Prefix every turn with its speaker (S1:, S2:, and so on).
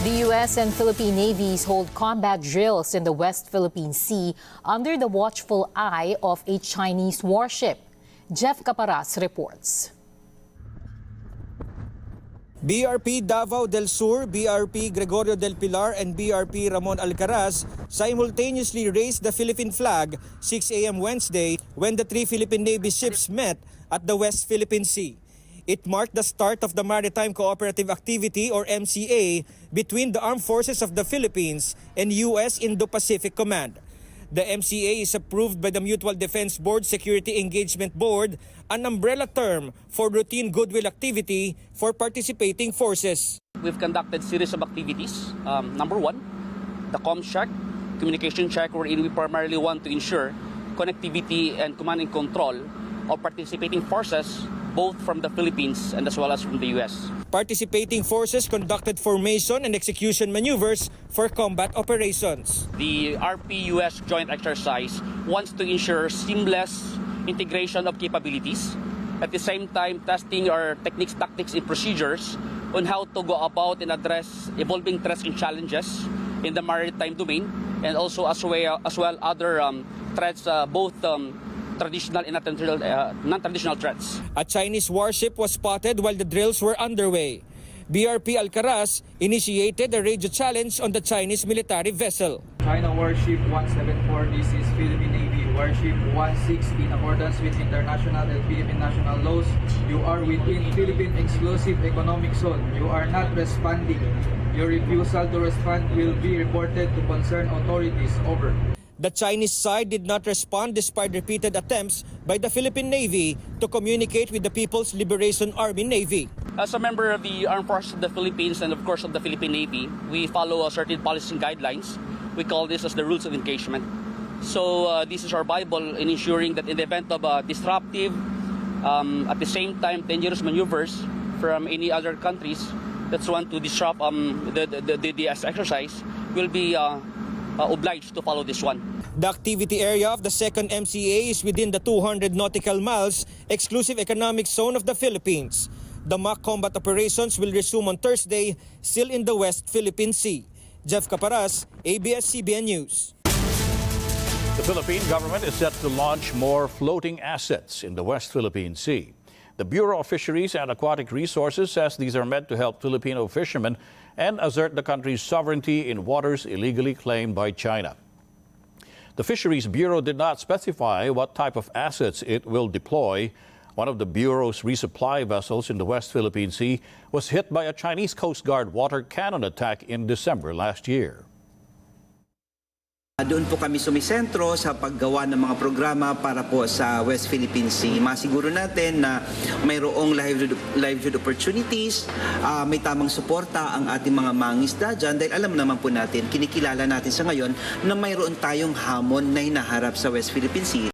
S1: The U.S. and Philippine navies hold combat drills in the West Philippine Sea under the watchful eye of a Chinese warship. Jeff Caparas reports.
S2: BRP Davao del Sur, BRP Gregorio del Pilar, and BRP Ramon Alcaraz simultaneously raised the Philippine flag 6 a.m. Wednesday when the three Philippine Navy ships met at the West Philippine Sea. It marked the start of the Maritime Cooperative Activity or MCA between the Armed Forces of the Philippines and U.S. Indo-Pacific Command. The MCA is approved by the Mutual Defense Board Security Engagement Board, an umbrella term for routine goodwill activity for participating forces.
S3: We've conducted series of activities. Number one, the comms check, communication check, wherein we primarily want to ensure connectivity and command and control of participating forces both from the Philippines and as well as from the U.S.
S2: Participating forces conducted formation and execution maneuvers for combat operations.
S3: The RP-US joint exercise wants to ensure seamless integration of capabilities, at the same time testing our techniques, tactics, and procedures on how to go about and address evolving threats and challenges in the maritime domain, and also as well other threats, both traditional and non-traditional threats.
S2: A Chinese warship was spotted while the drills were underway. BRP Alcaraz initiated a radio challenge on the Chinese military vessel.
S4: China Warship 174, this is Philippine Navy. Warship 160, in accordance with international and Philippine national laws, you are within Philippine Exclusive Economic Zone. You are not responding. Your refusal to respond will be reported to concerned authorities. Over.
S2: The Chinese side did not respond despite repeated attempts by the Philippine Navy to communicate with the People's Liberation Army Navy.
S3: As a member of the Armed Forces of the Philippines and of course of the Philippine Navy, we follow certain policies and guidelines. We call this as the rules of engagement. So this is our Bible in ensuring that in the event of disruptive, at the same time dangerous maneuvers from any other countries that want to disrupt the exercise, will be obliged to follow this one.
S2: The activity area of the second MCA is within the 200 nautical miles exclusive economic zone of the Philippines. The mock combat operations will resume on Thursday, still in the West Philippine Sea. Jeff Caparas, ABS-CBN News.
S5: The Philippine government is set to launch more floating assets in the West Philippine Sea. The Bureau of Fisheries and Aquatic Resources says these are meant to help Filipino fishermen and assert the country's sovereignty in waters illegally claimed by China. The Fisheries Bureau did not specify what type of assets it will deploy. One of the Bureau's resupply vessels in the West Philippine Sea was hit by a Chinese Coast Guard water cannon attack in December last year.
S6: Doon po kami sumisentro sa paggawa ng mga programa para po sa West Philippine Sea. Masiguro natin na mayroong livelihood opportunities, may tamang suporta ang ating mga mangingisda dyan dahil alam naman po natin, kinikilala natin sa ngayon na mayroon tayong hamon na hinaharap sa West Philippine Sea